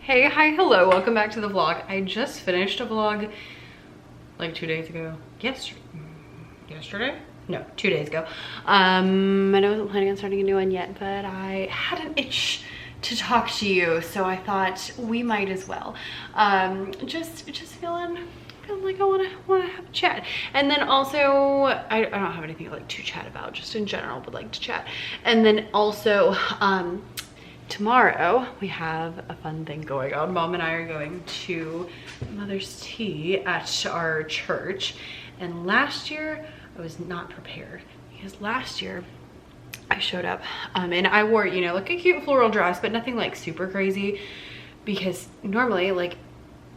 Hey, hi, hello, welcome back to the vlog. I just finished a vlog like 2 days ago. Yesterday? No, 2 days ago. And I wasn't planning on starting a new one yet, but I had an itch to talk to you, so I thought we might as well. Just feeling like I wanna have a chat. And then also, I don't have anything like to chat about, just in general, but like to chat. And then also, tomorrow we have a fun thing going on. Mom and I are going to Mother's Tea at our church. And last year I was not prepared because last year I showed up and I wore, you know, like a cute floral dress, but nothing like super crazy, because normally like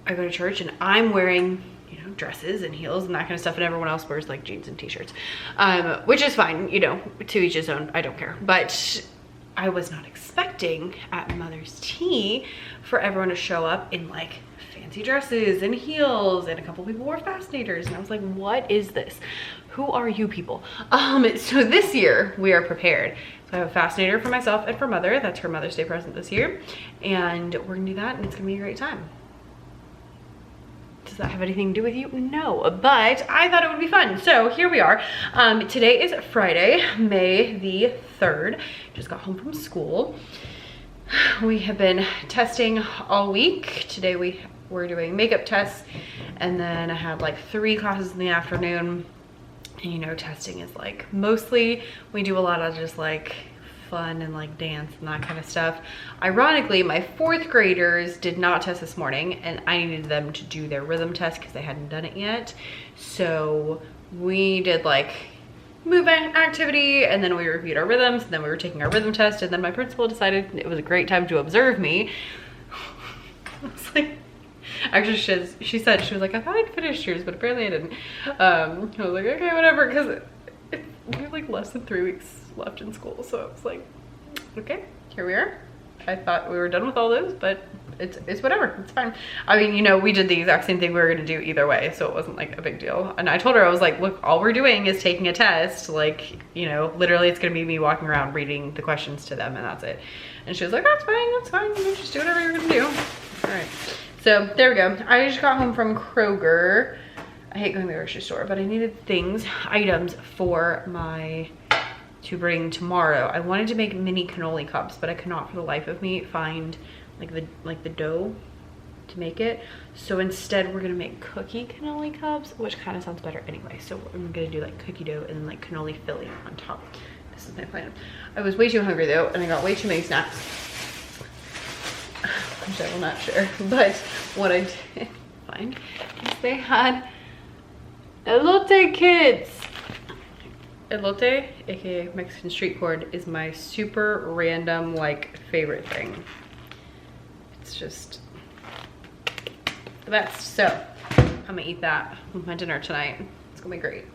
I go to church and I'm wearing, you know, dresses and heels and that kind of stuff, and everyone else wears like jeans and t-shirts, which is fine, you know, to each his own, I don't care. But I was not expecting at Mother's Tea for everyone to show up in like fancy dresses and heels, and a couple people wore fascinators, and I was like, what is this? Who are you people? So this year we are prepared. So I have a fascinator for myself and for Mother. That's her Mother's Day present this year, and we're gonna do that, and it's gonna be a great time. Does that have anything to do with you? No, but I thought it would be fun. So here we are. Today is Friday, May the 3rd. Just got home from school. We have been testing all week. Today we're doing makeup tests, and then I have like 3 classes in the afternoon. And you know, testing is like, mostly we do a lot of just like fun and like dance and that kind of stuff. Ironically, my 4th graders did not test this morning, and I needed them to do their rhythm test because they hadn't done it yet. So we did like movement activity, and then we reviewed our rhythms, and then we were taking our rhythm test, and then my principal decided it was a great time to observe me. I was like, actually she said, she was like, I thought I'd finished yours, but apparently I didn't. I was like, okay, whatever, because we have like less than 3 weeks left in school, so I was like, okay, here we are. I thought we were done with all those, but it's whatever, it's fine. I mean, you know, we did the exact same thing we were gonna do either way, so it wasn't like a big deal. And I told her, I was like, look, all we're doing is taking a test. Like, you know, literally it's gonna be me walking around reading the questions to them, and that's it. And she was like, that's fine, you know, just do whatever you're gonna do. All right, so there we go. I just got home from Kroger. I hate going to the grocery store, but I needed items for to bring tomorrow. I wanted to make mini cannoli cups, but I could not for the life of me find like the dough to make it. So instead we're gonna make cookie cannoli cups, which kind of sounds better anyway. So I'm gonna do like cookie dough and then like cannoli filling on top. This is my plan. I was way too hungry though, and I got way too many snacks, which I will not share. But what I did find is they had elote kits. Elote, aka Mexican street corn, is my super random like favorite thing. It's just the best. So I'm gonna eat that with my dinner tonight. It's gonna be great.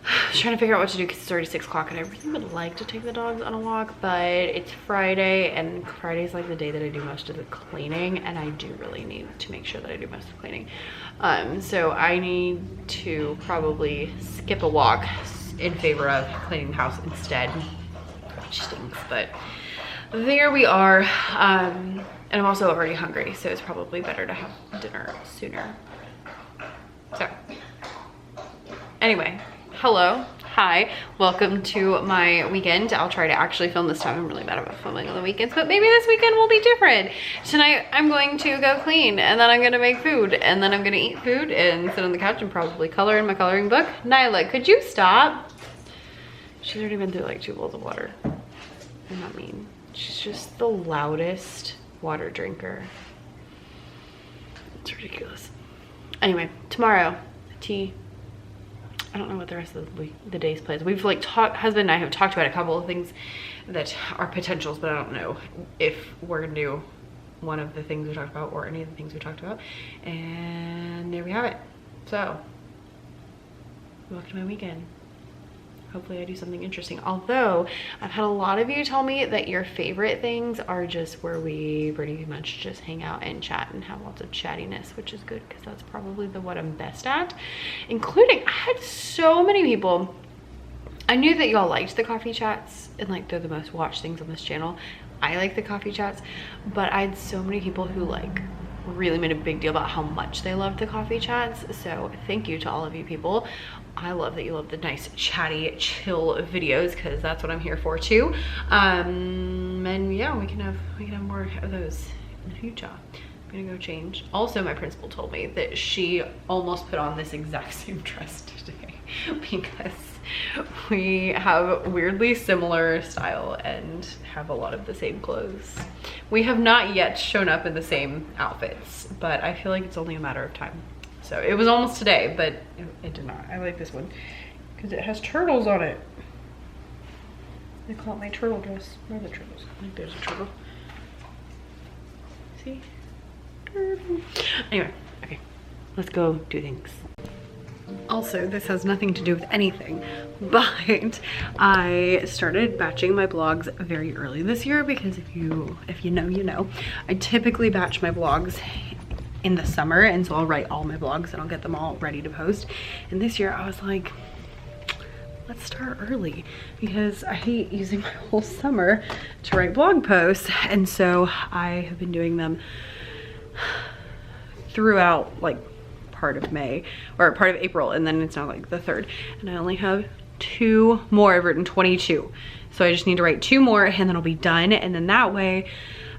I was trying to figure out what to do because it's already 6 o'clock, and I really would like to take the dogs on a walk, but it's Friday, and Friday's like the day that I do most of the cleaning, and I do really need to make sure that I do most of the cleaning. So I need to probably skip a walk in favor of cleaning the house instead, which stinks, but there we are. And I'm also already hungry, so it's probably better to have dinner sooner. So anyway, hello, hi, welcome to my weekend. I'll try to actually film this time. I'm really bad about filming on the weekends, but maybe this weekend will be different. Tonight I'm going to go clean, and then I'm gonna make food, and then I'm gonna eat food and sit on the couch and probably color in my coloring book. Nyla, could you stop? She's already been through like 2 bowls of water. I'm not mean. She's just the loudest water drinker. It's ridiculous. Anyway, tomorrow, tea. I don't know what the rest of the day's plans. We've like husband and I have talked about a couple of things that are potentials, but I don't know if we're gonna do one of the things we talked about or any of the things we talked about. And there we have it. So, welcome to my weekend. Hopefully I do something interesting. Although I've had a lot of you tell me that your favorite things are just where we pretty much just hang out and chat and have lots of chattiness, which is good because that's probably what I'm best at. Including, I had so many people. I knew that y'all liked the coffee chats, and like they're the most watched things on this channel. I like the coffee chats, but I had so many people who like really made a big deal about how much they loved the coffee chats. So thank you to all of you people. I love that you love the nice chatty chill videos, because that's what I'm here for too. And yeah, we can have more of those in the future. I'm gonna go change. Also, my principal told me that she almost put on this exact same dress today because we have weirdly similar style and have a lot of the same clothes. We have not yet shown up in the same outfits, but I feel like it's only a matter of time. So it was almost today, but it did not. I like this one because it has turtles on it. They call it my turtle dress. Where are the turtles? I think there's a turtle. See? Turtle. Anyway, okay, let's go do things. Also, this has nothing to do with anything, but I started batching my blogs very early this year because if you know, you know. I typically batch my blogs in the summer, and so I'll write all my blogs and I'll get them all ready to post. And this year I was like, let's start early because I hate using my whole summer to write blog posts. And so I have been doing them throughout like part of May or part of April, and then it's now like the 3rd, and I only have 2 more. I've written 22, so I just need to write 2 more and then I'll be done. And then that way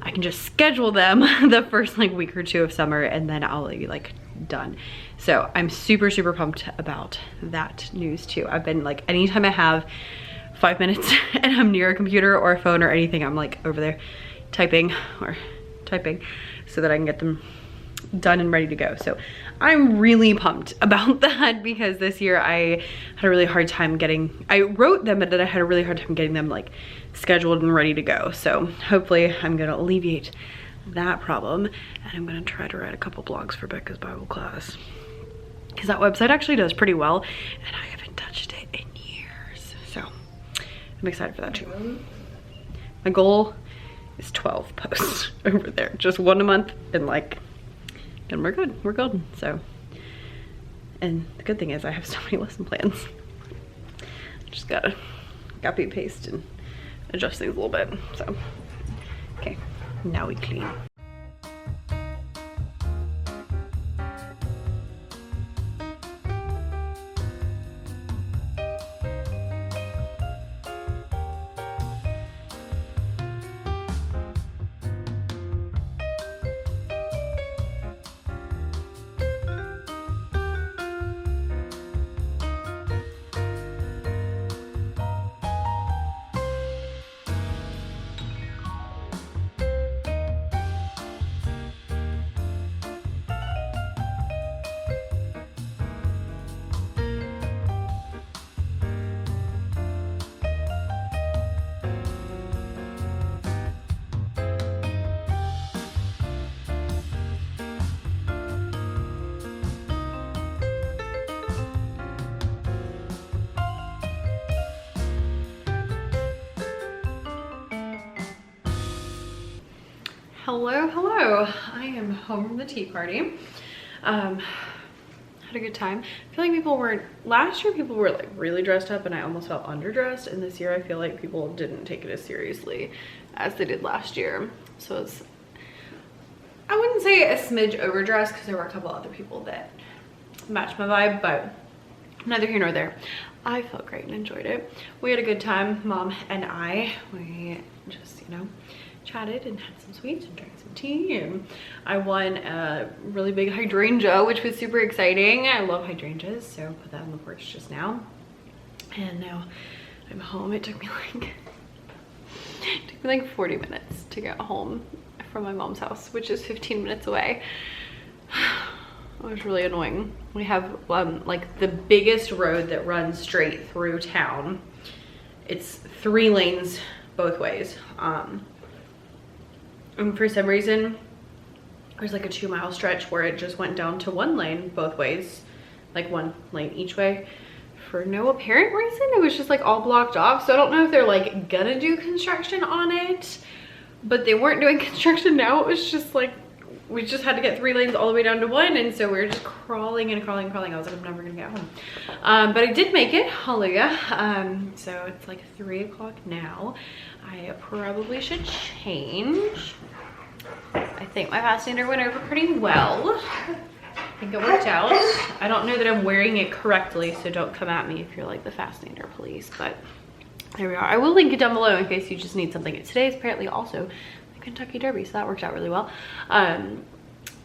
I can just schedule them the first like week or 2 of summer, and then I'll be like done. So I'm super pumped about that news too. I've been like, anytime I have 5 minutes and I'm near a computer or a phone or anything, I'm like over there typing so that I can get them done and ready to go. So I'm really pumped about that because this year I had a really hard time I wrote them, but then I had a really hard time getting them like scheduled and ready to go. So hopefully I'm gonna alleviate that problem, and I'm gonna try to write a couple blogs for Becca's Bible class because that website actually does pretty well and I haven't touched it in years. So I'm excited for that too. My goal is 12 posts over there, just 1 a month, and like, and we're golden. So, and the good thing is I have so many lesson plans. Just gotta copy and paste and adjust things a little bit. So, okay, now we clean. Hello. I am home from the tea party. Had a good time. I feel like last year people were like really dressed up and I almost felt underdressed, and this year I feel like people didn't take it as seriously as they did last year. So it's, I wouldn't say a smidge overdressed because there were a couple other people that matched my vibe, but neither here nor there. I felt great and enjoyed it. We had a good time, Mom and I. We just, you know, chatted and had some sweets and drank some tea, and I won a really big hydrangea, which was super exciting. I love hydrangeas, so I put that on the porch just now, and now I'm home. It took me like 40 minutes to get home from my mom's house, which is 15 minutes away. It was really annoying. We have like the biggest road that runs straight through town. It's 3 lanes both ways. And for some reason, there's like a 2-mile stretch where it just went down to 1 lane both ways, like 1 lane each way. For no apparent reason, it was just like all blocked off. So I don't know if they're like gonna do construction on it, but they weren't doing construction now. It was just like, we just had to get 3 lanes all the way down to 1, and so we were just crawling and crawling and crawling. I was like, I'm never gonna get home. But I did make it, hallelujah. So it's like 3 o'clock now. I probably should change. I think my fascinator went over pretty well. I think it worked out. I don't know that I'm wearing it correctly, so don't come at me if you're like the fascinator police, but there we are. I will link it down below in case you just need something. Today is apparently also the Kentucky Derby, so that worked out really well.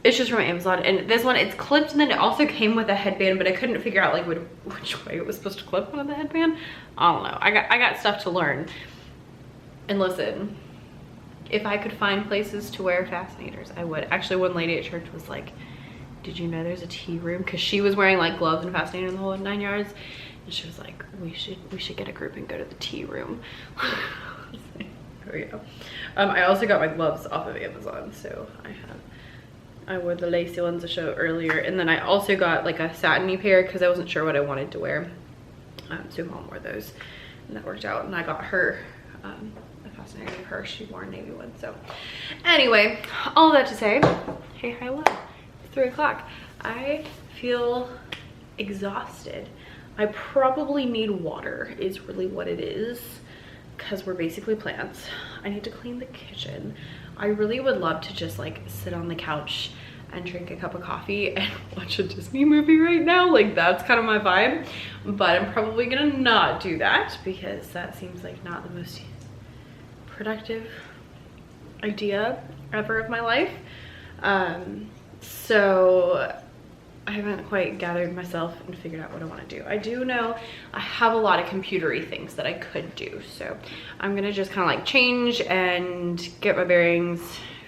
It's just from Amazon, and this one, it's clipped, and then it also came with a headband, but I couldn't figure out like which way it was supposed to clip on the headband. I don't know. I got stuff to learn. And listen, if I could find places to wear fascinators, I would. Actually, one lady at church was like, did you know there's a tea room? Because she was wearing like gloves and fascinator in the whole 9 yards. And she was like, we should get a group and go to the tea room. Oh yeah. I also got my gloves off of Amazon, so I wore the lacy ones I showed earlier, and then I also got like a satiny pair because I wasn't sure what I wanted to wear. So Mom wore those, and that worked out. And I got her a fascinator of her. She wore a navy one. So anyway, all that to say, hey, hello. It's 3 o'clock. I feel exhausted. I probably need water is really what it is, because we're basically plants. I need to clean the kitchen. I really would love to just like sit on the couch and drink a cup of coffee and watch a Disney movie right now. Like that's kind of my vibe, but I'm probably gonna not do that because that seems like not the most productive idea ever of my life. So I haven't quite gathered myself and figured out what I want to do. I do know I have a lot of computery things that I could do. So I'm going to just kind of like change and get my bearings,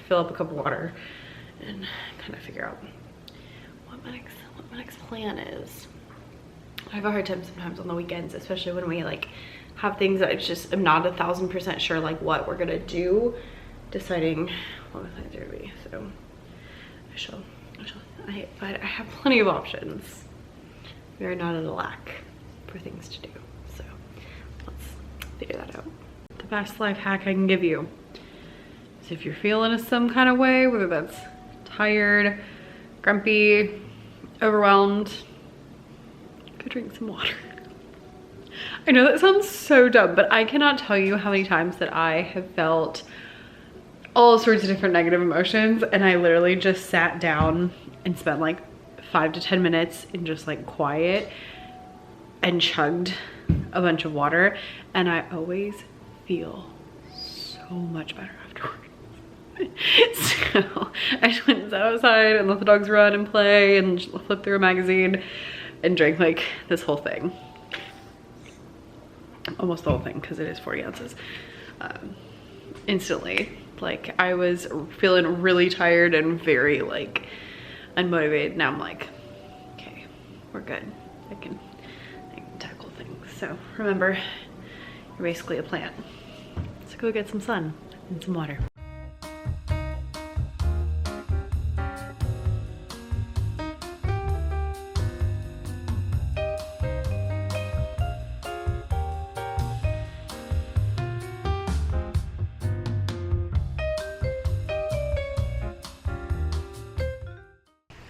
fill up a cup of water, and kind of figure out what my next plan is. I have a hard time sometimes on the weekends, especially when we like have things that I just am not 1000% sure like what we're going to do, deciding what my plans are going to be. So but I have plenty of options. We are not at a lack for things to do. So let's figure that out. The best life hack I can give you is if you're feeling some kind of way, whether that's tired, grumpy, overwhelmed, go drink some water. I know that sounds so dumb, but I cannot tell you how many times that I have felt all sorts of different negative emotions, and I literally just sat down and spent like 5 to 10 minutes in just like quiet and chugged a bunch of water, and I always feel so much better afterwards. So I just went and sat outside and let the dogs run and play and flip through a magazine and drank like this whole thing, almost the whole thing, because it is 40 ounces. Instantly, like I was feeling really tired and very like unmotivated. Now I'm like, okay, we're good. I can tackle things. So remember, you're basically a plant. So go get some sun and some water.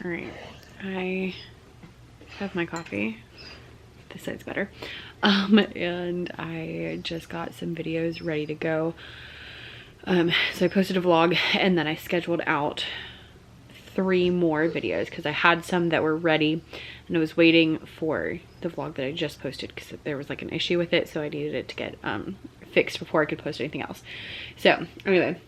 All right, I have my coffee. This side's better. And I just got some videos ready to go. So I posted a vlog, and then I scheduled out 3 more videos because I had some that were ready, and I was waiting for the vlog that I just posted because there was like an issue with it, so I needed it to get fixed before I could post anything else. So anyway,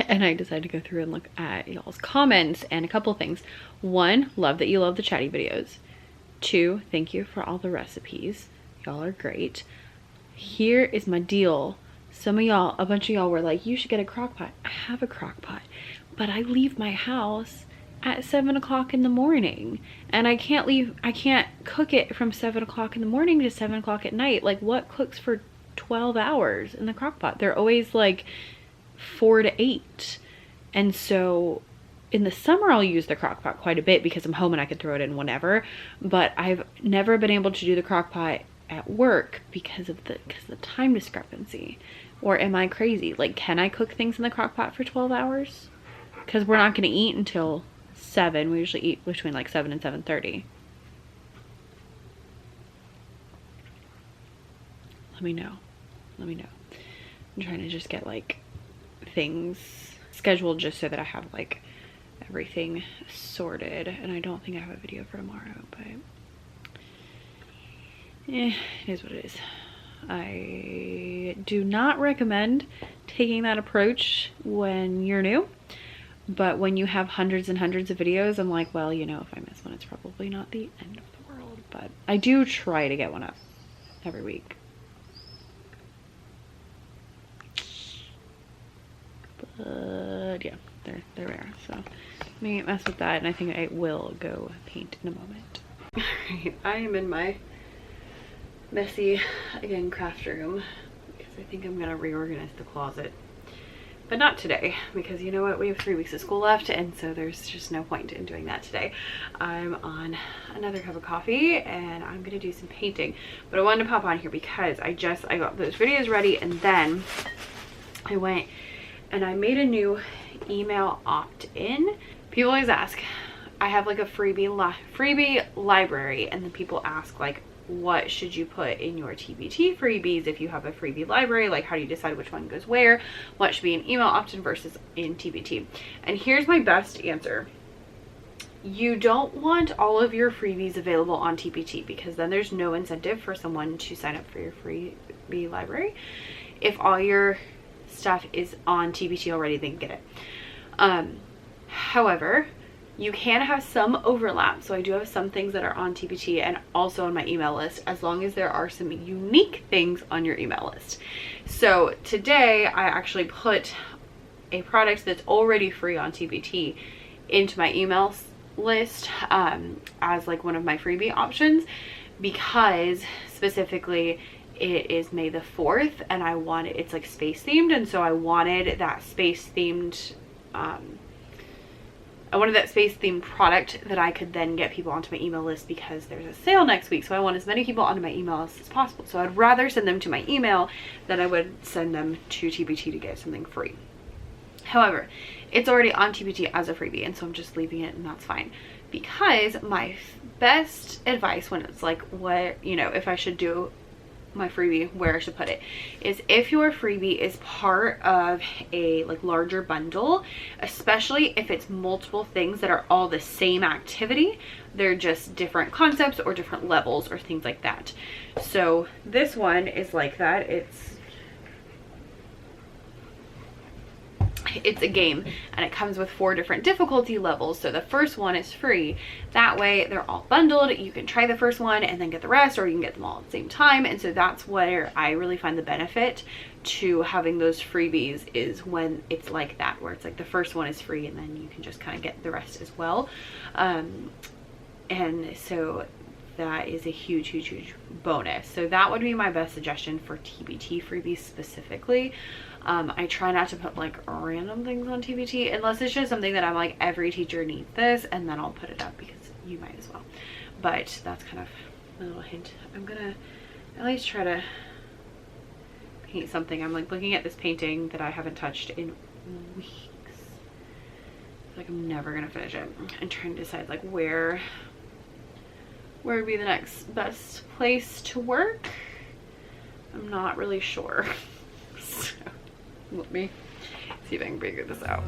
and I decided to go through and look at y'all's comments, and a couple things. 1, love that you love the chatty videos. 2, thank you for all the recipes. Y'all are great. Here is my deal. Some of y'all, a bunch of y'all were like, you should get a crock pot. I have a crock pot, but I leave my house at 7 o'clock in the morning, and I can't cook it from 7 o'clock in the morning to 7 o'clock at night. Like, what cooks for 12 hours in the crock pot? They're always like 4 to 8. And so in the summer I'll use the crock pot quite a bit because I'm home and I can throw it in whenever, but I've never been able to do the crock pot at work because of the time discrepancy. Or am I crazy? Like, can I cook things in the crock pot for 12 hours? Because we're not going to eat until 7. We usually eat between like 7 and 7:30. Let me know. I'm trying to just get like things scheduled just so that I have like everything sorted. And I don't think I have a video for tomorrow, but it is what it is. I do not recommend taking that approach when you're new, but when you have hundreds and hundreds of videos, I'm like, well, you know, if I miss one, it's probably not the end of the world. But I do try to get one up every week. But yeah, there we are. So let me mess with that, and I think I will go paint in a moment. All right, I am in my messy, again, craft room because I think I'm gonna reorganize the closet, but not today, because you know what, we have 3 weeks of school left, and so there's just no point in doing that today. I'm on another cup of coffee and I'm gonna do some painting, but I wanted to pop on here because I got those videos ready, and then I went and I made a new email opt-in. People always ask, I have like a freebie library, and then people ask like, what should you put in your TBT freebies if you have a freebie library? Like, how do you decide which one goes where? What should be in email opt-in versus in TBT? And here's my best answer. You don't want all of your freebies available on TBT, because then there's no incentive for someone to sign up for your freebie library. If all your stuff is on TBT already, they can get it. However, you can have some overlap. So I do have some things that are on TBT and also on my email list, as long as there are some unique things on your email list. So today I actually put a product that's already free on TBT into my email list as like one of my freebie options, because specifically it is May the 4th and it's like space themed, and so I wanted that space themed product that I could then get people onto my email list, because there's a sale next week. So I want as many people onto my email list as possible. So I'd rather send them to my email than I would send them to TBT to get something free. However, it's already on TBT as a freebie, and so I'm just leaving it, and that's fine. Because my best advice when it's like, what, you know, if I should do my freebie, where I should put it, is if your freebie is part of a like larger bundle, especially if it's multiple things that are all the same activity, they're just different concepts or different levels or things like that. So this one is like that. It's a game, and it comes with 4 different difficulty levels. So the first one is free. That way they're all bundled. You can try the first one and then get the rest, or you can get them all at the same time. And so that's where I really find the benefit to having those freebies, is when it's like that, where it's like the first one is free and then you can just kind of get the rest as well. And so that is a huge bonus. So that would be my best suggestion for TBT freebies specifically. I try not to put like random things on TBT unless it's just something that I'm like, every teacher needs this, and then I'll put it up because you might as well. But that's kind of a little hint. I'm gonna at least try to paint something. I'm like looking at this painting that I haven't touched in weeks. It's like I'm never gonna finish it, and trying to decide like where would be the next best place to work. I'm not really sure. So let me see if I can figure this out.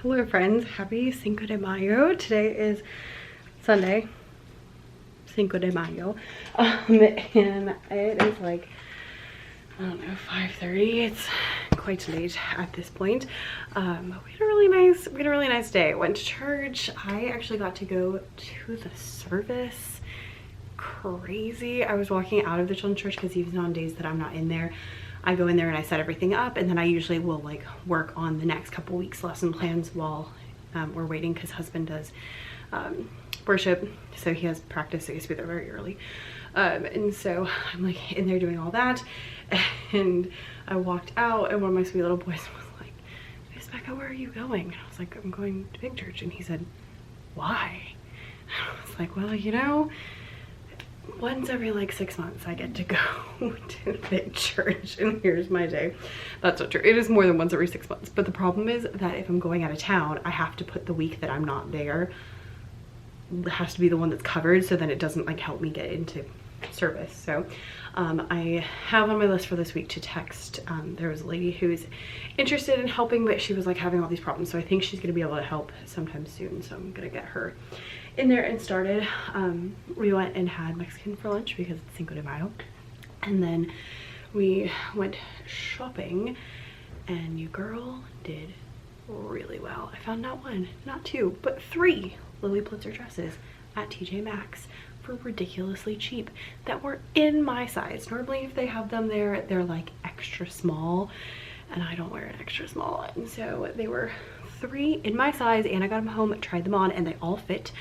Hello friends, happy Cinco de Mayo. Today is Sunday, Cinco de Mayo, and it is like, I don't know, 5:30. It's quite late at this point. We had a really nice day. Went to church. I actually got to go to the service. Crazy. I was walking out of the children's church because even on days that I'm not in there, I go in there and I set everything up, and then I usually will like work on the next couple weeks lesson plans while we're waiting, because husband does worship, so he has practice, so he has to be there very early. And so I'm like in there doing all that, and I walked out, and one of my sweet little boys was like, "I Miss Becca, where are you going? And I was like, I'm going to Big Church. And he said, why? And I was like, well, you know, once every like 6 months I get to go to Big Church, and here's my day. That's not true. It is more than once every 6 months. But the problem is that if I'm going out of town, I have to put the week that I'm not there. It has to be the one that's covered, so then it doesn't like help me get into service. So I have on my list for this week to text. There was a lady who's interested in helping, but she was like having all these problems, so I think she's gonna be able to help sometime soon. So I'm gonna get her in there and started. We went and had Mexican for lunch because it's Cinco de Mayo, and then we went shopping, and you girl did really well. I found not one, not two, but 3 Lily Pulitzer dresses at TJ Maxx for ridiculously cheap that were in my size. Normally if they have them there, they're like extra small, and I don't wear an extra small, and so they were 3 in my size, and I got them home, tried them on, and they all fit.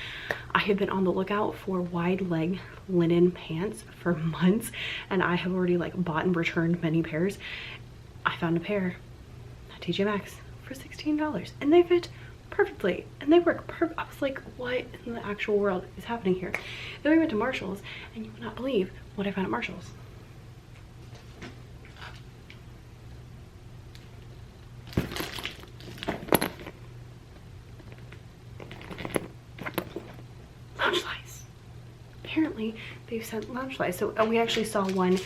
I have been on the lookout for wide leg linen pants for months, and I have already like bought and returned many pairs. I found a pair at TJ Maxx for $16, and they fit perfectly, and they work perfect. I was like, what in the actual world is happening here? Then we went to Marshall's, and you would not believe what I found at Marshall's. Lounge flies. Apparently they've sent lounge flies. So we actually saw one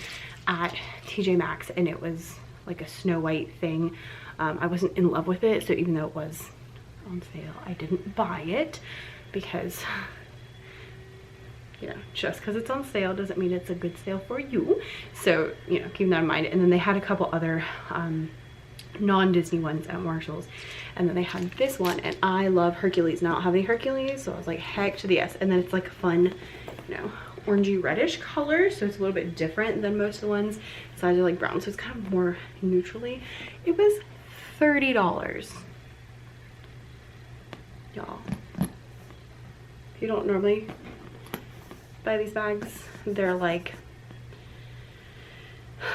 at TJ Maxx, and it was like a Snow White thing. I wasn't in love with it, so even though it was on sale, I didn't buy it because, you know, just because it's on sale doesn't mean it's a good sale for you. So, you know, keep that in mind. And then they had a couple other non-Disney ones at Marshall's, and then they had this one, and I love Hercules. Now I don't have any Hercules, so I was like, heck to the yes. And then it's like a fun, you know, orangey reddish color, so it's a little bit different than most of the ones. Sides are like brown, so it's kind of more neutrally. It was $30. Y'all, if you don't normally buy these bags, they're like,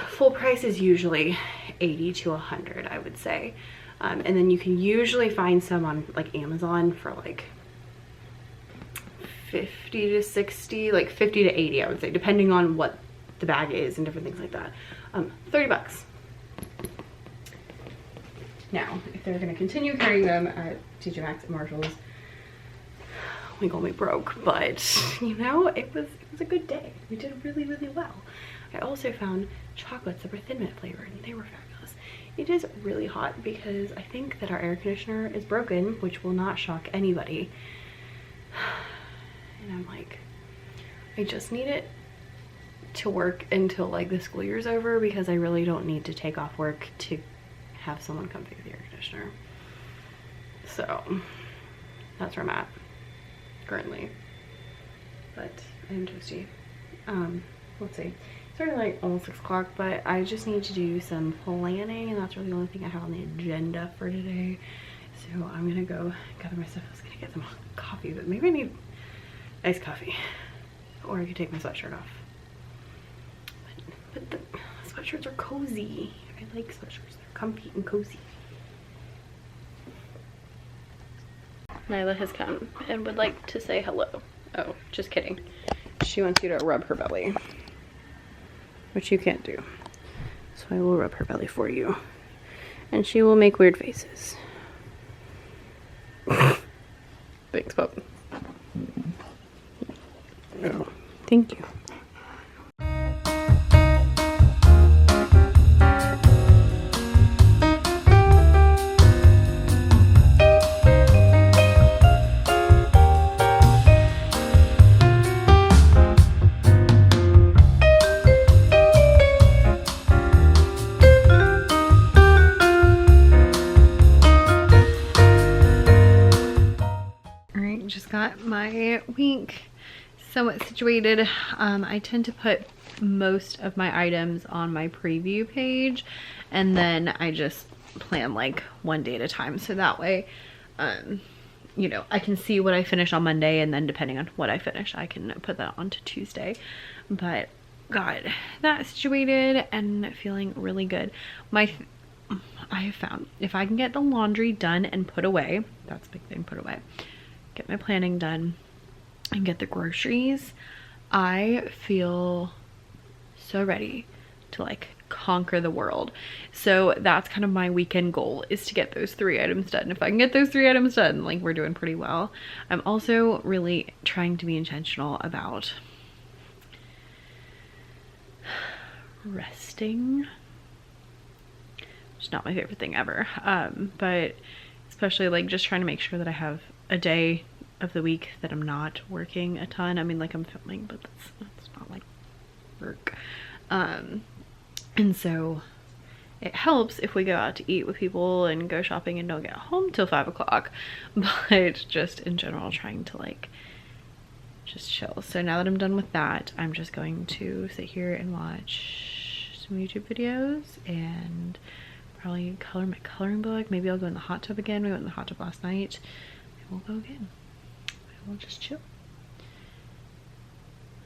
full price is usually 80 to 100, I would say. And then you can usually find some on like Amazon for like 50 to 60, like 50 to 80, I would say, depending on what the bag is and different things like that. 30 bucks. Now, if they're gonna continue carrying them at TJ Maxx and Marshall's, we gonna be broke, but you know, it was a good day. We did really, really well. I also found chocolates that were Thin Mint flavored, and they were fabulous. It is really hot because I think that our air conditioner is broken, which will not shock anybody. And I'm like, I just need it to work until like the school year's over, because I really don't need to take off work to have someone come fix the air conditioner. So that's where I'm at currently, but I'm toasty. Let's see, it's already like almost 6 o'clock, but I just need to do some planning, and that's really the only thing I have on the agenda for today. So I'm gonna go gather my stuff. I was gonna get some coffee, but maybe I need iced coffee, or I could take my sweatshirt off. But the sweatshirts are cozy. I like sweatshirts. They're comfy and cozy. Nyla has come and would like to say hello. Oh, just kidding. She wants you to rub her belly, which you can't do. So I will rub her belly for you. And she will make weird faces. Thanks, Pop. Oh, thank you. Got my week somewhat situated. I tend to put most of my items on my preview page, and then I just plan like one day at a time, so that way you know, I can see what I finish on Monday, and then depending on what I finish, I can put that onto Tuesday. But got that situated and feeling really good. I have found if I can get the laundry done and put away, that's a big thing, put away, get my planning done and get the groceries, I feel so ready to like conquer the world. So that's kind of my weekend goal, is to get those 3 items done. If I can get those 3 items done, like, we're doing pretty well. I'm also really trying to be intentional about resting. It's not my favorite thing ever, but especially like just trying to make sure that I have a day of the week that I'm not working a ton. I mean, like, I'm filming, but that's not like work. And so it helps if we go out to eat with people and go shopping and don't get home till 5 o'clock, but just in general trying to like just chill. So now that I'm done with that, I'm just going to sit here and watch some YouTube videos and probably color my coloring book. Maybe I'll go in the hot tub again. We went in the hot tub last night and we'll go again. We'll just chill.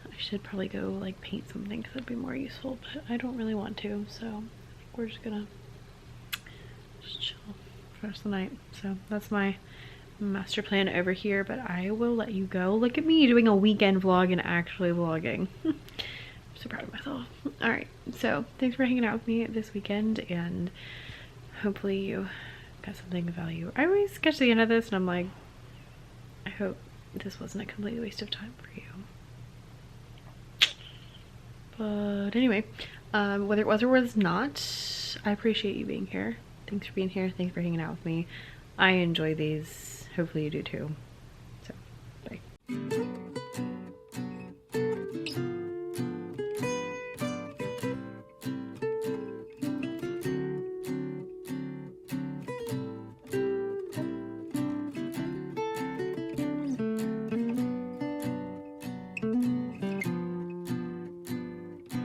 I should probably go like paint something because that'd be more useful, but I don't really want to, so I think we're just gonna just chill for the rest of the night. So that's my master plan over here, but I will let you go. Look at me doing a weekend vlog and actually vlogging. I'm so proud of myself. All right, so thanks for hanging out with me this weekend, and hopefully you got something of value. I always get to the end of this and I'm like, I hope this wasn't a complete waste of time for you. But anyway, whether it was or was not, I appreciate you being here. Thanks for being here. Thanks for hanging out with me. I enjoy these. Hopefully you do too.